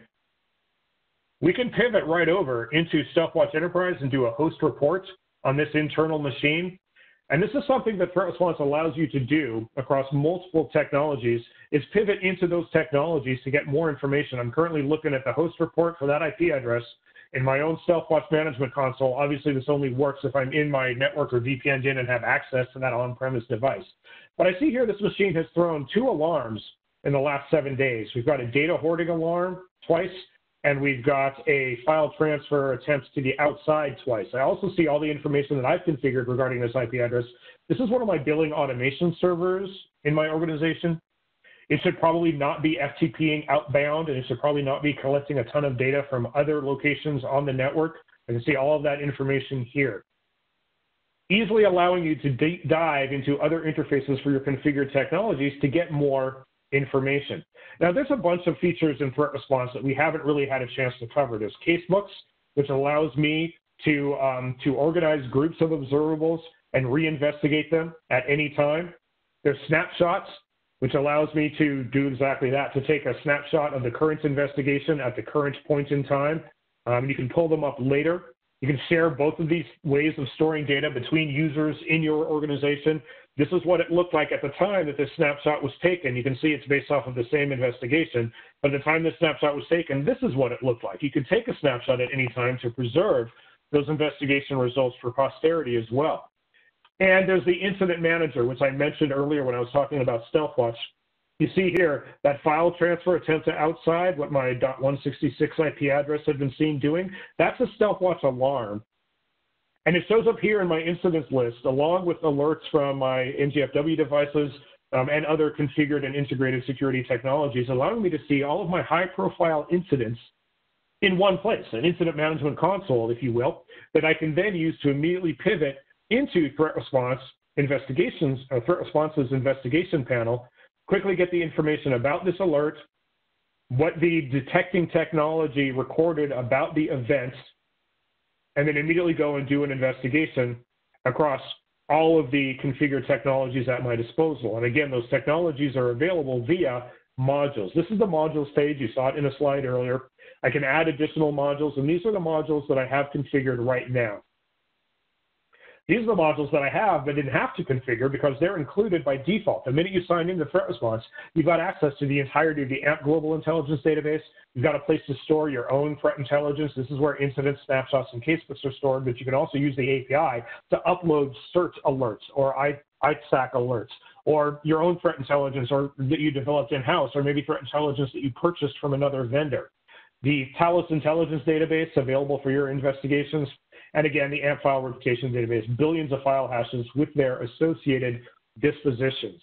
We can pivot right over into StealthWatch Enterprise and do a host report on this internal machine. And this is something that Threat Response allows you to do across multiple technologies, is pivot into those technologies to get more information. I'm currently looking at the host report for that IP address in my own StealthWatch management console. Obviously, this only works if I'm in my network or VPN'd in and have access to that on-premise device. But I see here this machine has thrown 2 alarms in the last 7 days. We've got a data hoarding alarm twice, and we've got a file transfer attempt to the outside twice. I also see all the information that I've configured regarding this IP address. This is one of my billing automation servers in my organization. It should probably not be FTPing outbound, and it should probably not be collecting a ton of data from other locations on the network. I can see all of that information here, easily allowing you to deep dive into other interfaces for your configured technologies to get more information. Now, there's a bunch of features in Threat Response that we haven't really had a chance to cover. There's casebooks, which allows me to organize groups of observables and reinvestigate them at any time. There's snapshots, which allows me to do exactly that, to take a snapshot of the current investigation at the current point in time. You can pull them up later. You can share both of these ways of storing data between users in your organization. This is what it looked like at the time that this snapshot was taken. You can see it's based off of the same investigation. But at the time this snapshot was taken, this is what it looked like. You can take a snapshot at any time to preserve those investigation results for posterity as well. And there's the incident manager, which I mentioned earlier when I was talking about StealthWatch. You see here that file transfer attempt to outside, what my .166 IP address had been seen doing. That's a StealthWatch alarm. And it shows up here in my incidents list, along with alerts from my NGFW devices and other configured and integrated security technologies, allowing me to see all of my high-profile incidents in one place, an incident management console, if you will, that I can then use to immediately pivot into Threat Response investigations, Threat Response's investigation panel, quickly get the information about this alert, what the detecting technology recorded about the events, and then immediately go and do an investigation across all of the configured technologies at my disposal. And again, those technologies are available via modules. This is the modules page. You saw it in a slide earlier. I can add additional modules, and these are the modules that I have configured right now. These are the modules that I have but didn't have to configure because they're included by default. The minute you sign into Threat Response, you've got access to the entirety of the AMP Global Intelligence Database. You've got a place to store your own threat intelligence. This is where incidents, snapshots, and casebooks are stored, but you can also use the API to upload search alerts or ISAC alerts or your own threat intelligence or that you developed in-house or maybe threat intelligence that you purchased from another vendor. The Talos Intelligence Database available for your investigations. And again, the AMP file replication database, billions of file hashes with their associated dispositions.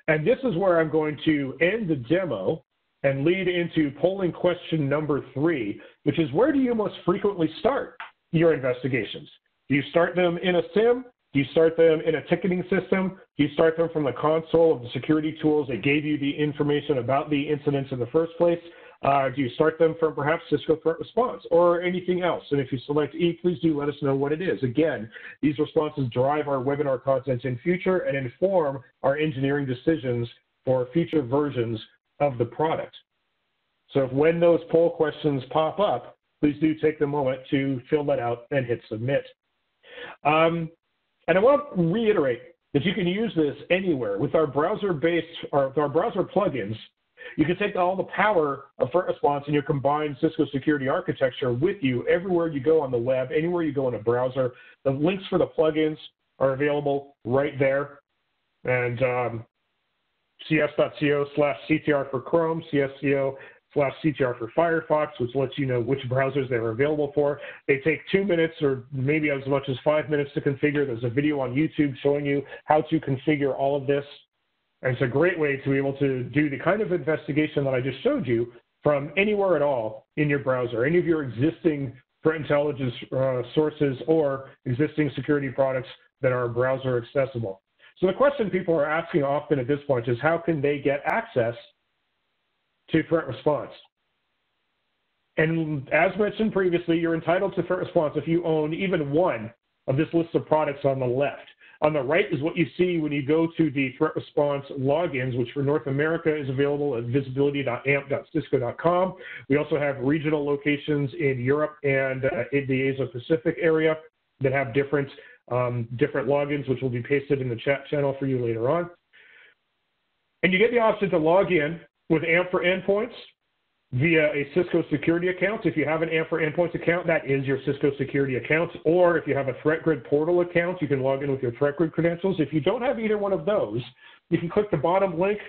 And this is where I'm going to end the demo and lead into polling question number 3, which is where do you most frequently start your investigations? Do you start them in a SIEM? Do you start them in a ticketing system? Do you start them from the console of the security tools that gave you the information about the incidents in the first place? Do you start them from perhaps Cisco Threat Response or anything else? And if you select E, please do let us know what it is. Again, these responses drive our webinar content in future and inform our engineering decisions for future versions of the product. So when those poll questions pop up, please do take the moment to fill that out and hit submit. And I want to reiterate that you can use this anywhere. With our browser-based, or with our browser plugins, you can take all the power of Threat Response and your combined Cisco security architecture with you everywhere you go on the web, anywhere you go in a browser. The links for the plugins are available right there. And cs.co/CTR for Chrome, cs.co/CTR for Firefox, which lets you know which browsers they're available for. They take 2 minutes or maybe as much as 5 minutes to configure. There's a video on YouTube showing you how to configure all of this. And it's a great way to be able to do the kind of investigation that I just showed you from anywhere at all in your browser, any of your existing threat intelligence sources or existing security products that are browser accessible. So the question people are asking often at this point is, how can they get access to Threat Response? And as mentioned previously, you're entitled to Threat Response if you own even one of this list of products on the left. On the right is what you see when you go to the Threat Response logins, which for North America is available at visibility.amp.cisco.com. We also have regional locations in Europe and in the Asia Pacific area that have different logins, which will be pasted in the chat channel for you later on. And you get the option to log in with AMP for Endpoints via a Cisco security account. If you have an AMP for Endpoints account, that is your Cisco security account. Or if you have a ThreatGrid portal account, you can log in with your ThreatGrid credentials. If you don't have either one of those, you can click the bottom link.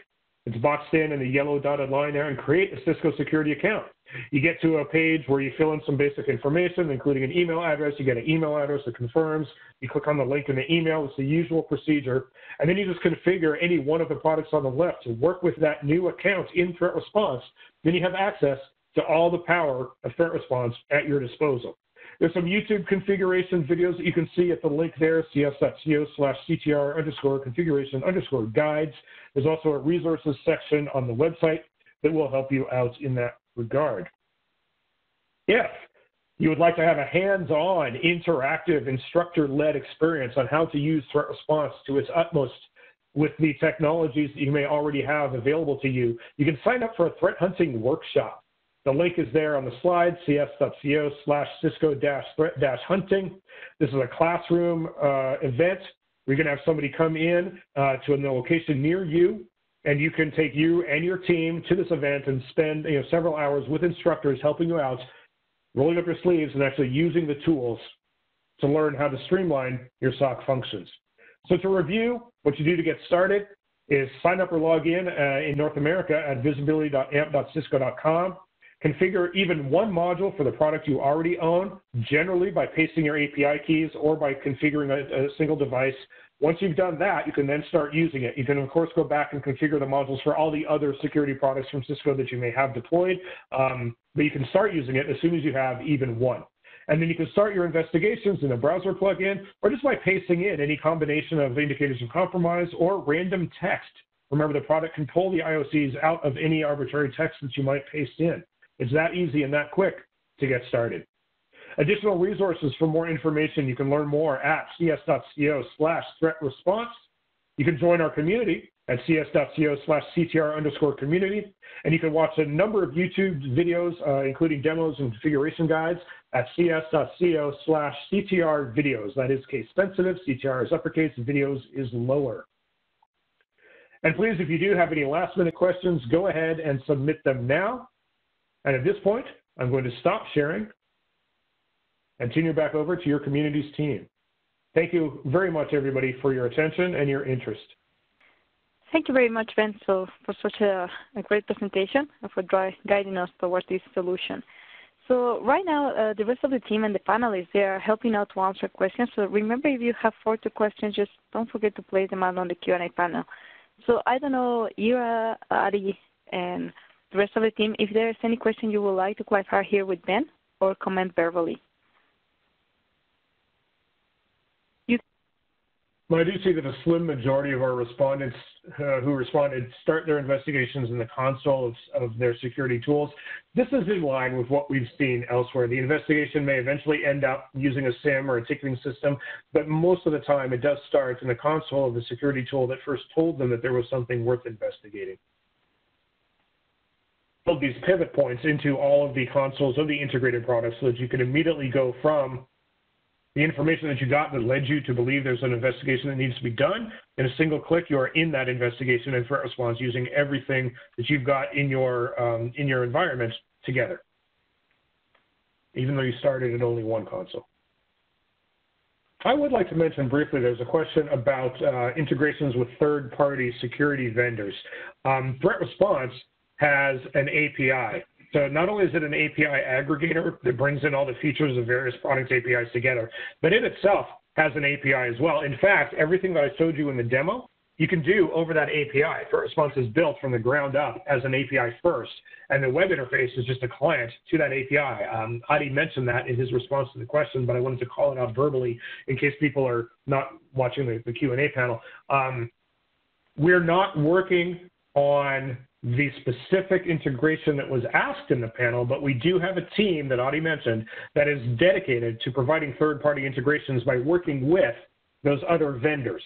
It's boxed in the yellow dotted line there, and create a Cisco security account. You get to a page where you fill in some basic information, including an email address. You get an email address that confirms. You click on the link in the email. It's the usual procedure. And then you just configure any one of the products on the left to work with that new account in Threat Response. Then you have access to all the power of Threat Response at your disposal. There's some YouTube configuration videos that you can see at the link there, cs.co/CTR_configuration_guides. There's also a resources section on the website that will help you out in that regard. If you would like to have a hands-on, interactive, instructor-led experience on how to use Threat Response to its utmost with the technologies that you may already have available to you, you can sign up for a threat hunting workshop. The link is there on the slide, cs.co/cisco-threat-hunting. This is a classroom event. We're going to have somebody come in to a location near you, and you can take you and your team to this event and spend several hours with instructors helping you out, rolling up your sleeves and actually using the tools to learn how to streamline your SOC functions. So to review, what you do to get started is sign up or log in North America at visibility.amp.cisco.com. Configure even one module for the product you already own, generally by pasting your API keys or by configuring a single device. Once you've done that, you can then start using it. You can, of course, go back and configure the modules for all the other security products from Cisco that you may have deployed, but you can start using it as soon as you have even one. And then you can start your investigations in a browser plugin or just by pasting in any combination of indicators of compromise or random text. Remember, the product can pull the IOCs out of any arbitrary text that you might paste in. It's that easy and that quick to get started. Additional resources for more information, you can learn more at cs.co/threatresponse. You can join our community at cs.co/CTR_community. And you can watch a number of YouTube videos, including demos and configuration guides at cs.co/CTR videos. That is case sensitive. CTR is uppercase, videos is lower. And please, if you do have any last minute questions, go ahead and submit them now. And at this point, I'm going to stop sharing and turn you back over to your community's team. Thank you very much, everybody, for your attention and your interest. Thank you very much, Ben, for such a great presentation and for guiding us towards this solution. So right now, the rest of the team and the panelists, they are helping out to answer questions. So remember, if you have 40 questions, just don't forget to place them out on the Q&A panel. So I don't know, Ira, Adi, and the rest of the team, if there's any question you would like to clarify here with Ben or comment verbally. Well, I do see that a slim majority of our respondents who responded start their investigations in the console of their security tools. This is in line with what we've seen elsewhere. The investigation may eventually end up using a SIEM or a ticketing system, but most of the time it does start in the console of the security tool that first told them that there was something worth investigating. build these pivot points into all of the consoles of the integrated products so that you can immediately go from the information that you got that led you to believe there's an investigation that needs to be done. In a single click, you are in that investigation and threat response using everything that you've got in your environment together, even though you started at only one console. I would like to mention briefly, there's a question about integrations with third-party security vendors. Threat Response has an API. So not only is it an API aggregator that brings in all the features of various products APIs together, but it itself has an API as well. In fact, everything that I showed you in the demo, you can do over that API. Threat Response is built from the ground up as an API first, and the web interface is just a client to that API. Adi mentioned that in his response to the question, but I wanted to call it out verbally in case people are not watching the Q&A panel. We're not working on the specific integration that was asked in the panel, but we do have a team that Adi mentioned that is dedicated to providing third-party integrations by working with those other vendors.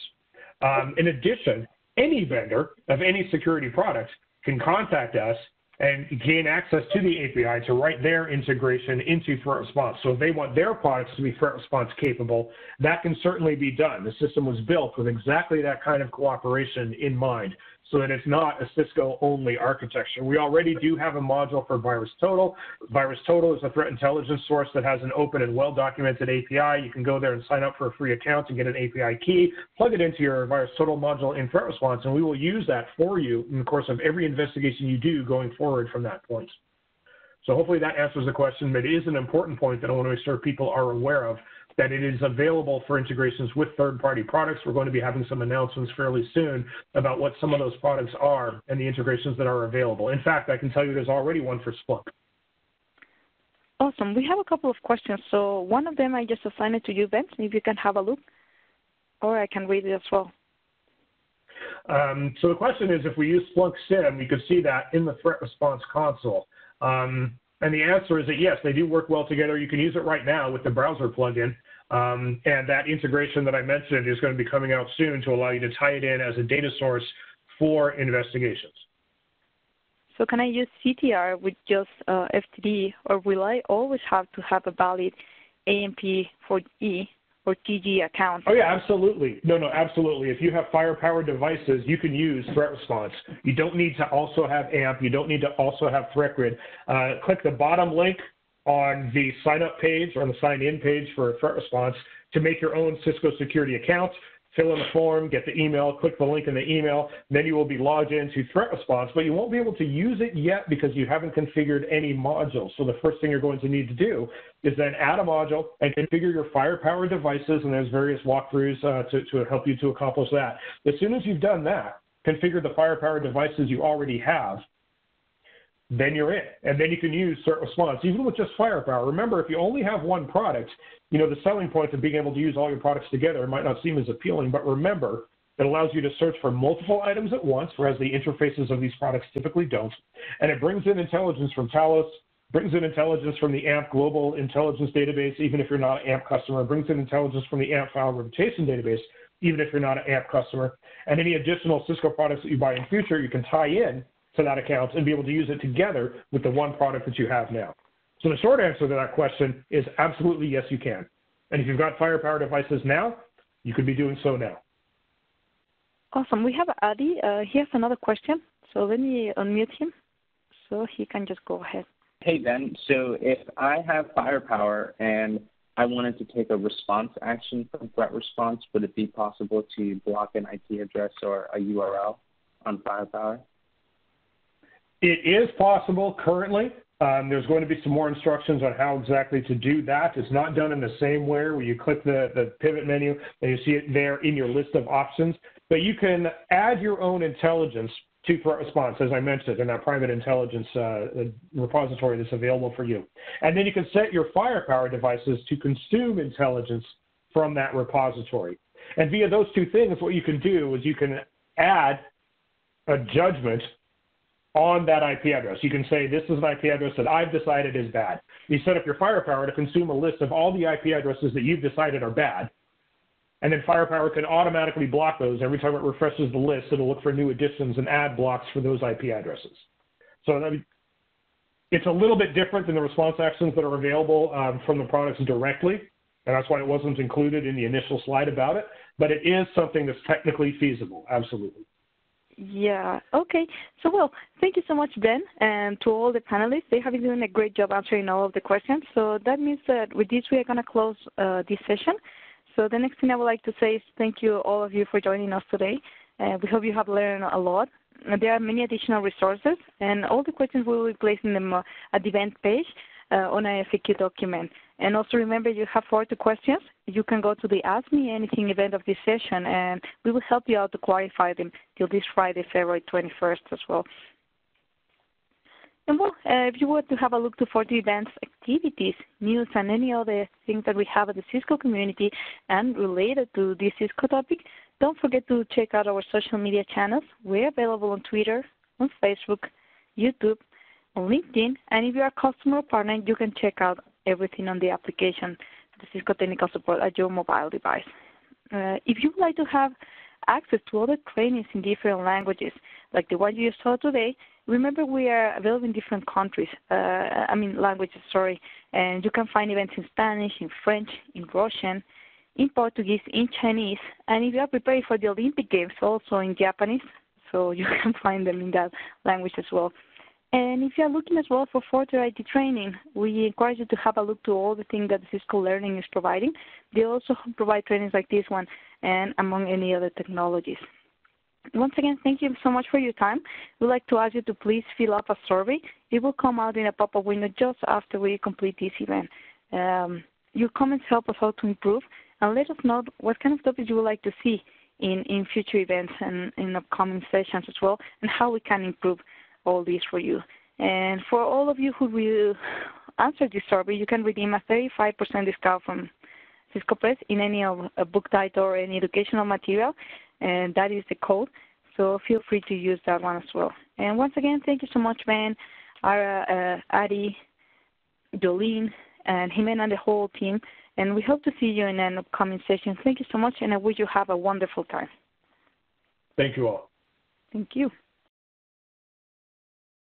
In addition, any vendor of any security product can contact us and gain access to the API to write their integration into Threat Response. So if they want their products to be Threat Response capable, that can certainly be done. The system was built with exactly that kind of cooperation in mind, so that it's not a Cisco-only architecture. We already do have a module for VirusTotal. VirusTotal is a threat intelligence source that has an open and well-documented API. You can go there and sign up for a free account and get an API key, plug it into your VirusTotal module in Threat Response, and we will use that for you in the course of every investigation you do going forward from that point. So hopefully that answers the question, but it is an important point that I want to make sure people are aware of, that it is available for integrations with third-party products. We're going to be having some announcements fairly soon about what some of those products are and the integrations that are available. In fact, I can tell you there's already one for Splunk. Awesome. We have a couple of questions. So one of them I just assigned it to you, Ben, if you can have a look, or I can read it as well. So the question is, if we use Splunk SIEM, we could see that in the Threat Response console. And the answer is that yes, they do work well together. You can use it right now with the browser plugin. And that integration that I mentioned is going to be coming out soon to allow you to tie it in as a data source for investigations. So can I use CTR with just FTD, or will I always have to have a valid AMP4E or TG account? Oh, yeah, absolutely. No, absolutely. If you have firepower devices, you can use Threat Response. You don't need to also have AMP. You don't need to also have ThreatGrid. Click the bottom link on the sign-up page or the sign-in page for Threat Response to make your own Cisco security account. Fill in the form, get the email, click the link in the email, then you will be logged into Threat Response, but you won't be able to use it yet because you haven't configured any modules. So the first thing you're going to need to do is then add a module and configure your firepower devices, and there's various walkthroughs to help you to accomplish that. As soon as you've done that, configure the firepower devices you already have, then you're in. And then you can use Threat Response, even with just firepower. Remember, if you only have one product, you know, the selling point of being able to use all your products together might not seem as appealing, but remember, it allows you to search for multiple items at once, whereas the interfaces of these products typically don't. And it brings in intelligence from Talos, brings in intelligence from the AMP Global Intelligence Database, even if you're not an AMP customer, brings in intelligence from the AMP File Reputation Database, even if you're not an AMP customer. And any additional Cisco products that you buy in future, you can tie in to that account and be able to use it together with the one product that you have now. So the short answer to that question is absolutely yes, you can. And if you've got firepower devices now, you could be doing so now. Awesome. We have Adi. He has another question. So let me unmute him so he can just go ahead. Hey, Ben. So if I have firepower and I wanted to take a response action from Threat Response, would it be possible to block an IP address or a URL on firepower? It is possible currently. There's going to be some more instructions on how exactly to do that. It's not done in the same way where you click the pivot menu and you see it there in your list of options. But you can add your own intelligence to Threat Response, as I mentioned, in that private intelligence repository that's available for you. And then you can set your firepower devices to consume intelligence from that repository. And via those two things, what you can do is you can add a judgment on that IP address. You can say, this is an IP address that I've decided is bad. You set up your firepower to consume a list of all the IP addresses that you've decided are bad, and then firepower can automatically block those. Every time it refreshes the list, it'll look for new additions and add blocks for those IP addresses. So It's a little bit different than the response actions that are available from the products directly, and that's why it wasn't included in the initial slide about it, but it is something that's technically feasible, absolutely. Yeah, okay. So, well, thank you so much, Ben, and to all the panelists. They have been doing a great job answering all of the questions. So that means that with this, we are going to close this session. So the next thing I would like to say is thank you, all of you, for joining us today. We hope you have learned a lot. There are many additional resources, and all the questions we will be placing them at the event page on a FAQ document. And also remember, you have 40 questions. You can go to the Ask Me Anything event of this session, and we will help you out to clarify them till this Friday, February 21st as well. And well, if you want to have a look to further events, activities, news, and any other things that we have at the Cisco community and related to this Cisco topic, don't forget to check out our social media channels. We're available on Twitter, on Facebook, YouTube, on LinkedIn, and if you're a customer or partner, you can check out everything on the application, the Cisco Technical Support at your mobile device. If you would like to have access to other trainings in different languages, like the one you saw today, remember we are available in different countries, languages, and you can find events in Spanish, in French, in Russian, in Portuguese, in Chinese, and if you are preparing for the Olympic Games, also in Japanese, so you can find them in that language as well. And if you are looking as well for further IT training, we encourage you to have a look to all the things that Cisco Learning is providing. They also provide trainings like this one and among any other technologies. Once again, thank you so much for your time. We'd like to ask you to please fill up a survey. It will come out in a pop-up window just after we complete this event. Your comments help us out to improve, and let us know what kind of topics you would like to see in future events and in upcoming sessions as well, and how we can improve all this for you. And for all of you who will answer this survey, you can redeem a 35% discount from Cisco Press in any of a book title or any educational material, and that is the code. So feel free to use that one as well. And once again, thank you so much, Ben, Ara, Adi, Jolene, and Jimena and the whole team. And we hope to see you in an upcoming session. Thank you so much, and I wish you have a wonderful time. Thank you all. Thank you.